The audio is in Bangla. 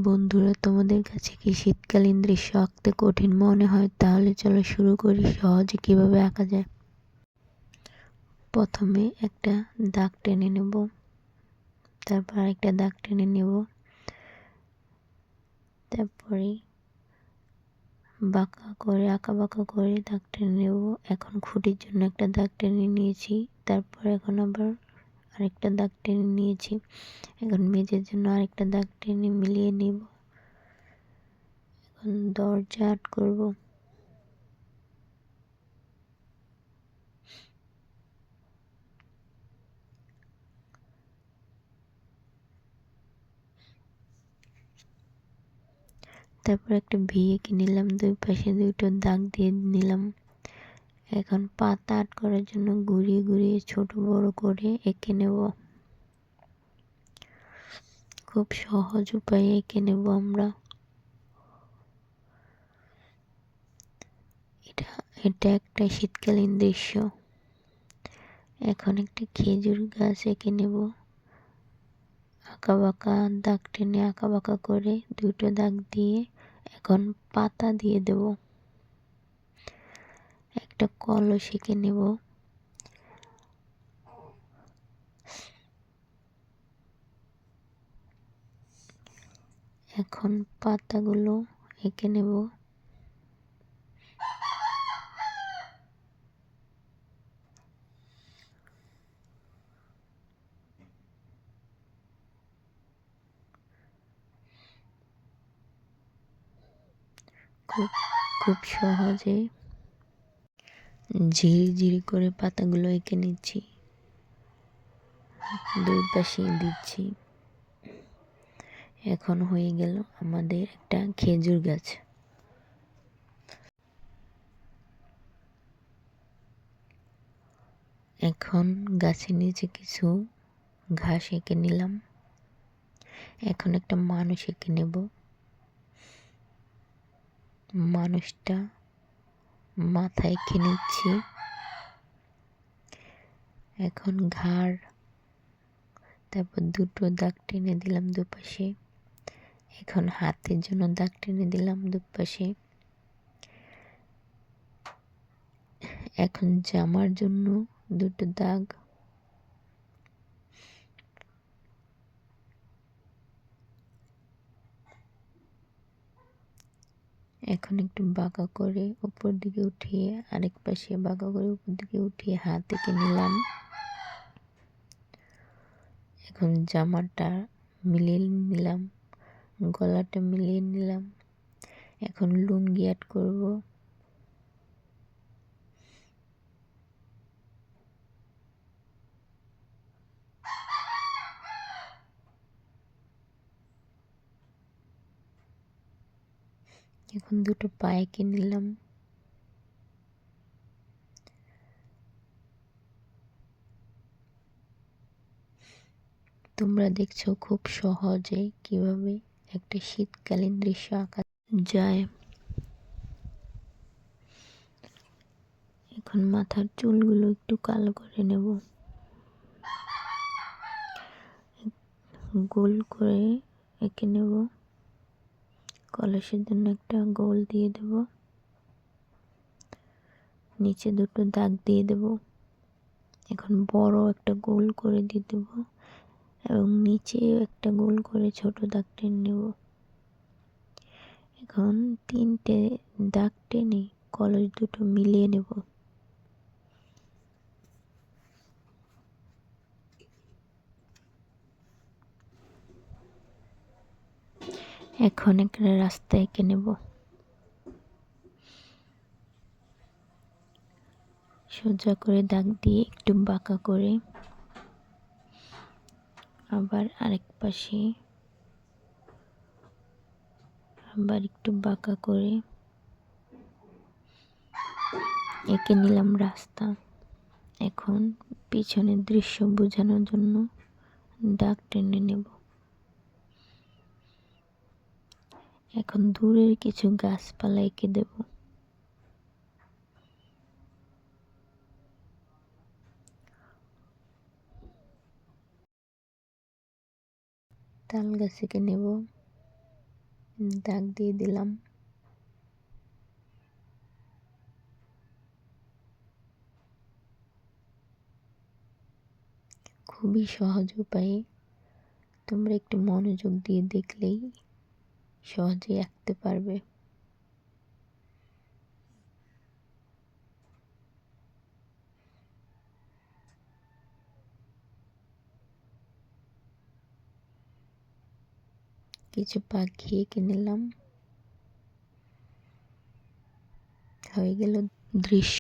বন্ধুরা, তোমাদের কাছে কি শীতকালীন দৃশ্য আঁকতে কঠিন মনে হয়? তাহলে চলো শুরু করি সহজে কিভাবে আঁকা যায়। প্রথমে একটা দাগ টেনে নেব, তারপর আরেকটা দাগ টেনে নেব, তারপরে আঁকা বাঁকা করে দাগ টেনে নেব। এখন খুঁটির জন্য একটা দাগ টেনে নিয়েছি, তারপর এখন আবার আরেকটা দাগ টেনে নিয়েছি। এখন মেঝের জন্য আরেকটা দাগ টেনে মিলিয়ে নেব। এখন দরজা আর্ট করব। তারপর একটা ভি এঁকে নিলাম, দুই পাশে দুটো দাগ দিয়ে নিলাম। এখন পাতা আর্ট করার জন্য ঘুরিয়ে ঘুরিয়ে ছোট বড় করে এঁকে নেব। খুব সহজ উপায়ে এঁকে নেব আমরা। এটা একটা শীতকালীন দৃশ্য। এখন একটা খেজুর গাছ এঁকে নেব। আঁকা বাঁকা দাগ টেনে আঁকা বাঁকা করে দুটো দাগ দিয়ে এখন পাতা দিয়ে দেব। একটা কলস এঁকে নেব। এখন পাতাগুলো এঁকে নেব। খুব সহজে ঝিরি করে পাতাগুলো এঁকে নিচ্ছি, দুই পাশে দিচ্ছি। এখন হয়ে গেল আমাদের একটা খেজুর গাছ। এখন গাছের নিচে কিছু ঘাস এঁকে নিলাম। এখন একটা মানুষ এঁকে নেব। মানুষটা মাথায় এঁকে নিচ্ছি। এখন ঘাড়, তারপর দুটো দাগ টেনে দিলাম দুপাশে। এখন হাতের জন্য দাগ টেনে দিলাম দুপাশে। এখন জামার জন্য দুটো দাগ। এখন একটু বাঁকা করে উপর দিকে উঠিয়ে আরেক পাশে বাঁকা করে উপর দিকে উঠিয়ে হাত এঁকে নিলাম। এখন জামাটা মিলিয়ে নিলাম, গলাটা মিলিয়ে নিলাম। এখন লুঙ্গি অ্যাড করব। এখন দুটো পা এঁকে নিলাম। তোমরা দেখছো খুব সহজে কিভাবে একটা শীতকালীন দৃশ্য আঁকা যায়। এখন মাথার চুলগুলো একটু কালো করে নেব, গোল করে এঁকে নেব। কলসের জন্য একটা গোল দিয়ে দেব, নিচে দুটো দাগ দিয়ে দেব। এখন বড় একটা গোল করে দিয়ে দেব এবং নিচে একটা গোল করে ছোট দাগ টেনে নেব। এখন তিনটে দাগ টেনে কলস দুটো মিলিয়ে নেব। এখন একটা রাস্তা এঁকে নেব। সোজা করে দাগ দিয়ে একটু বাঁকা করে আবার আরেক পাশে আবার একটু বাঁকা করে এঁকে নিলাম রাস্তা। এখন পিছনের দৃশ্য বোঝানোর জন্য দাগ টেনে নেব। এখন দূরের কিছু গাছপালা এঁকে দেব। তাল গাছ এঁকে নেব। দাগ দিয়ে দিলাম। খুবই সহজ উপায়ে তোমরা একটু মনোযোগ দিয়ে দেখলেই সহজেই আঁকতে পারবে। কিছু পাখি এঁকে নিলাম, হয়ে গেল দৃশ্য।